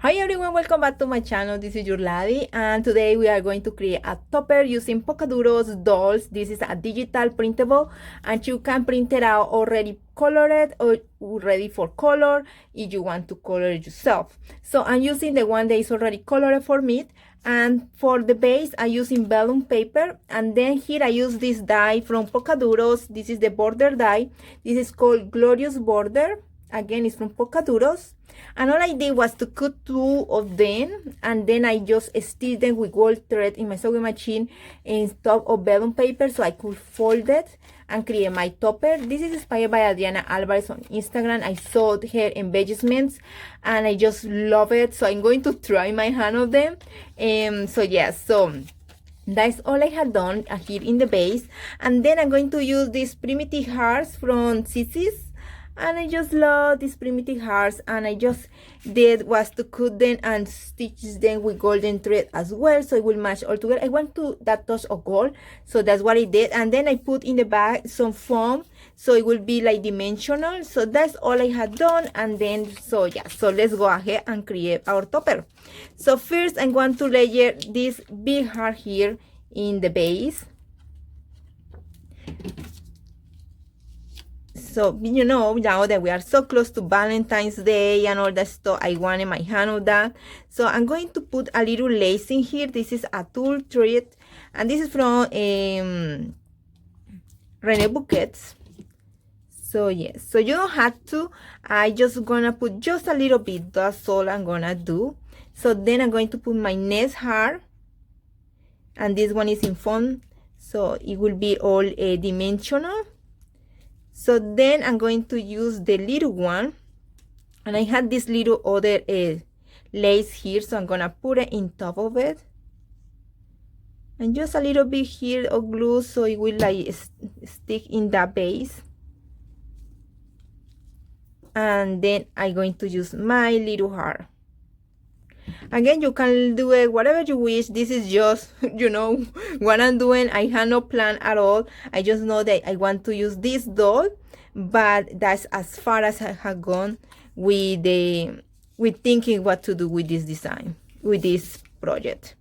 Hi everyone, welcome back to my channel. This is Yorlis, and today we are going to create a topper using Polkadoodles dolls. This is a digital printable, and you can print it out already colored or ready for color if you want to color it yourself. So I'm using the one that is already colored for me, and for the base I'm using vellum paper, and then here I use this die from Polkadoodles. This is the border die. This is called Yorlis Borja. Again, it's from Polkadoodles, and all I did was to cut two of them, and then I just stitched them with gold thread in my sewing machine in top of vellum paper so I could fold it and create my topper. This is inspired by Adriana Alvarez on Instagram. I saw her embellishments and I just love it, so I'm going to try my hand on them. So yes, so that's all I had done here in the base, and then I'm going to use these primitive hearts from Sissy's. And I just love these primitive hearts, and I just did was to cut them and stitch them with golden thread as well, so it will match all together. I want to that touch of gold, so that's what I did. And then I put in the back some foam so it will be like dimensional. So that's all I had done. And then so yeah, so let's go ahead and create our topper. So first I'm going to layer this big heart here in the base. So, you know, now that we are so close to Valentine's Day and all that stuff, I wanted my hand on that. So I'm going to put a little lace in here. This is a tulle thread, and this is from Rene Bouquets. So yes, so you don't have to. I just gonna put just a little bit. That's all I'm gonna do. So then I'm going to put my next heart, and this one is in foam, so it will be all dimensional. So then I'm going to use the little one, and I had this little other lace here, so I'm gonna put it in top of it, and just a little bit here of glue so it will like stick in the base. And then I'm going to use my little heart. Again, you can do it whatever you wish. This is just, you know, what I'm doing. I have no plan at all. I just know that I want to use this doll, but that's as far as I have gone with thinking what to do with this design, with this project.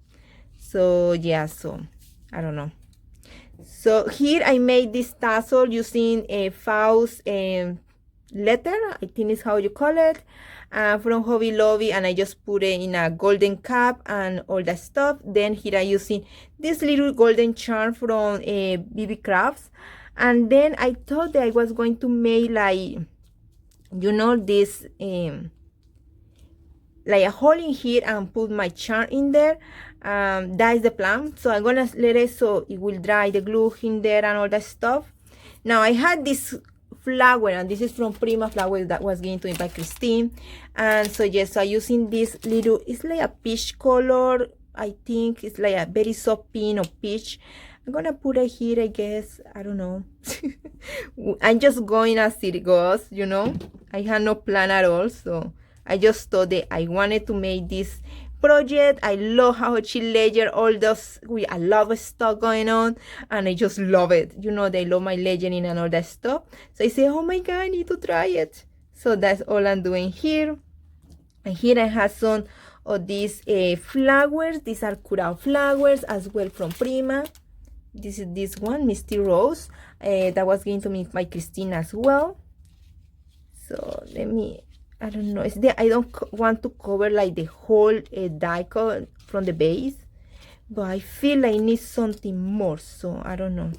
So yeah, so I don't know. So here I made this tassel using a Faust letter, I think is how you call it, from Hobby Lobby, and I just put it in a golden cap and all that stuff. Then here I'm using this little golden charm from BB Crafts, and then I thought that I was going to make like, you know, this like a hole in here and put my charm in there. That is the plan. So I'm gonna let it so it will dry the glue in there and all that stuff. Now I had this flower, and this is from Prima Flowers that was given to me by Christine. And so yes, so I'm using this little, it's like a peach color. I think it's like a very soft pink or peach. I'm gonna put it here, I guess. I don't know. I'm just going as it goes, you know. I had no plan at all, so I just thought that I wanted to make this project. I love how she layered all those with a lot of stuff going on, and I just love it. You know, they love my layering and all that stuff. So I say, oh my god, I need to try it. So that's all I'm doing here. And here I have some of these flowers. These are curao flowers as well from Prima. This is this one, Misty Rose, that was given to me by Christine as well. So let me, I don't know, it's the, I don't want to cover like the whole die from the base, but I feel I need something more, so I don't know.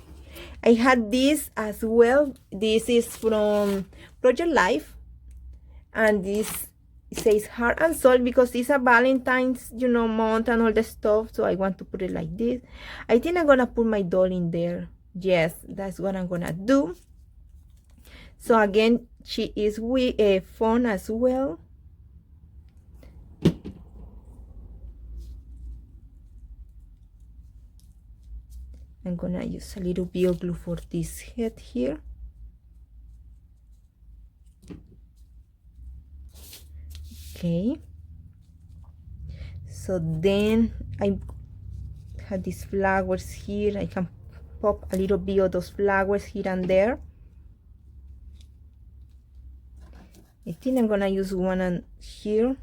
I had this as well. This is from Project Life, and this says heart and soul because it's a Valentine's, you know, month and all the stuff, so I want to put it like this. I think I'm gonna put my doll in there. Yes, that's what I'm gonna do. So again, she is with a phone as well. I'm gonna use a little bit of glue for this head here. Okay. So then I have these flowers here. I can pop a little bit of those flowers here and there. I think I'm gonna use one on here.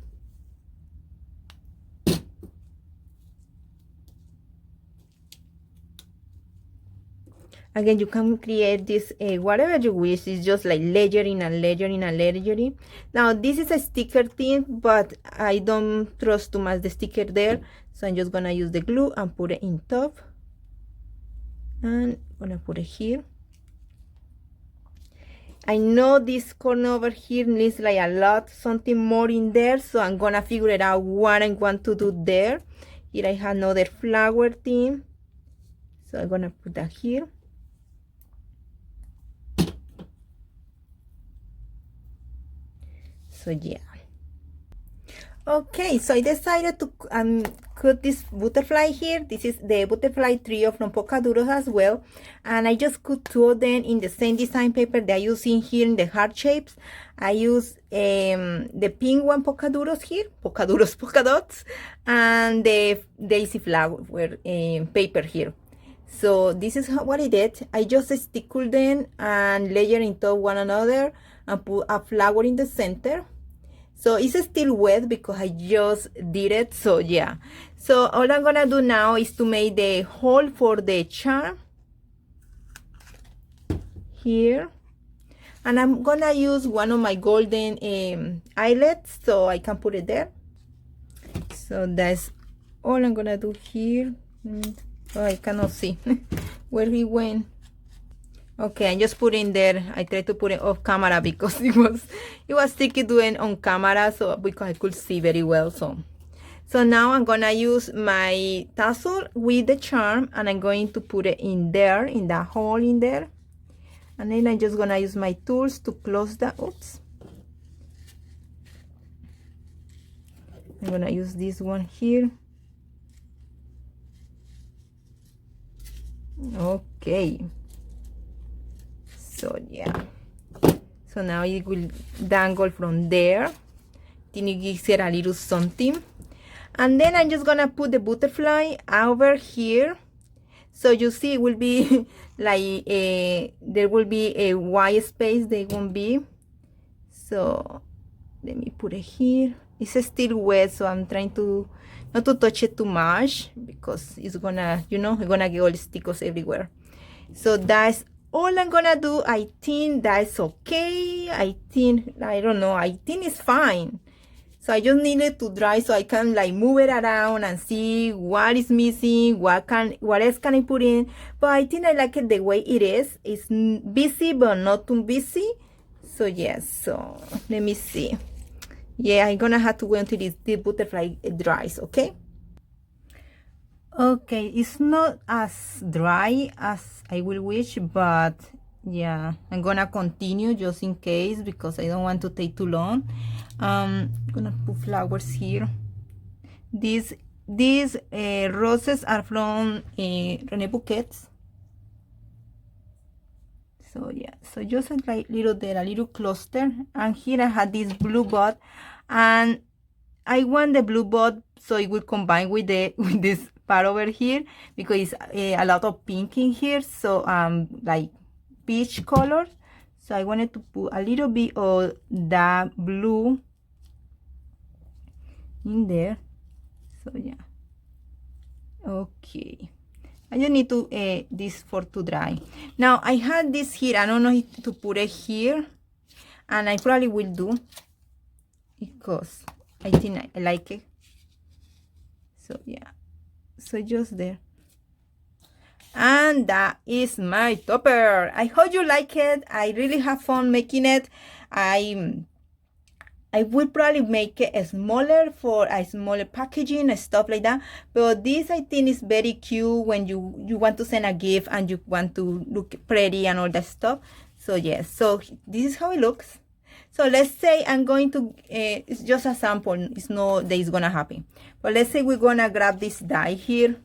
Again, you can create this whatever you wish. It's just like layering and layering and layering. Now this is a sticker thing, but I don't trust too much the sticker there, so I'm just gonna use the glue and put it in top, and I'm gonna put it here. I know this corner over here needs like a lot, something more in there, so I'm gonna figure it out what I want to do there. Here I have another flower thing, so I'm gonna put that here. So yeah. Okay, so I decided to cut this butterfly here. This is the butterfly trio from Polkadoodles as well, and I just cut two of them in the same design paper that I use in here in the heart shapes. I use the pink one Polkadoodles here, polka dots, and the daisy flower paper here. So this is what I did. I just stickled them and layer into one another and put a flower in the center. So it's still wet because I just did it. So yeah, so all I'm gonna do now is to make the hole for the charm here, and I'm gonna use one of my golden eyelets so I can put it there. So that's all I'm gonna do here. Oh, I cannot see where he went. Okay, I just put in there. I tried to put it off camera because it was tricky doing on camera, so because I could see very well. So now I'm gonna use my tassel with the charm, and I'm going to put it in there, in that hole in there, and then I'm just gonna use my tools to close that. Oops. I'm gonna use this one here. Okay. So yeah, so now it will dangle from there. Then it gives it a little something, and then I'm just gonna put the butterfly over here. So you see, it will be like there will be a white space. There won't be. So let me put it here. It's still wet, so I'm trying to not to touch it too much because it's gonna, you know, it's gonna get all the stickers everywhere. So that's all I'm gonna do. I think that's okay. I don't know, I think it's fine. So I just need it to dry so I can like move it around and see what is missing, what else can I put in. But I think I like it the way it is. It's busy but not too busy. So yes, so let me see. Yeah, I'm gonna have to wait until the butterfly dries, okay? Okay, it's not as dry as I will wish, but yeah, I'm gonna continue just in case because I don't want to take too long. I'm gonna put flowers here. These roses are from René Bouquets. So yeah, so just like little there, a little cluster, and here I had this blue bud, and I want the blue bud so it will combine with this part over here because it's a lot of pink in here, so like peach color. So I wanted to put a little bit of that blue in there. So yeah, okay. I just need to this for to dry. Now I had this here. I don't know if to put it here, and I probably will do because I think I like it. So yeah, so just there, and that is my topper. I hope you like it. I really have fun making it. I will probably make it smaller for a smaller packaging and stuff like that. But this I think is very cute when you want to send a gift and you want to look pretty and all that stuff. So yes, so this is how it looks. So let's say I'm going to, it's just a sample. It's not that it's gonna happen. But let's say we're gonna grab this die here.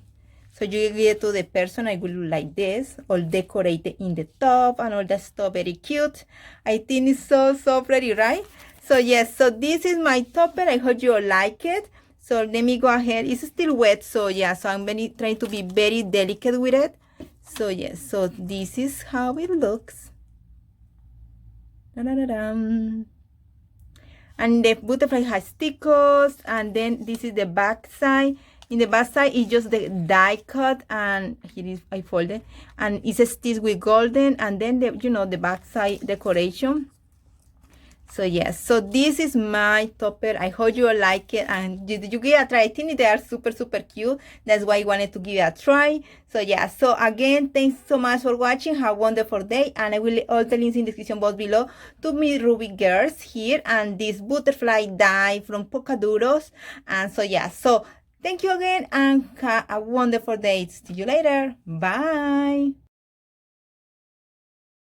So you give it to the person, I will look like this, all decorated in the top and all that stuff, very cute. I think it's so pretty, right? So yes, so this is my topper. I hope you all like it. So let me go ahead. It's still wet, so yeah, so I'm trying to be very delicate with it. So yes, so this is how it looks. And the butterfly has stickers, and then this is the back side. In the back side is just the die cut, and here is I folded, and it's stitched with golden, and then the the back side decoration. So yes, so this is my topper. I hope you all like it, and did you give it a try? I think they are super cute. That's why I wanted to give it a try. So yeah, so again, thanks so much for watching. Have a wonderful day, and I will leave all the links in the description box below to me Ruby girls here and this butterfly die from Polkadoodles. And so yeah, so thank you again, and have a wonderful day. See you later. Bye.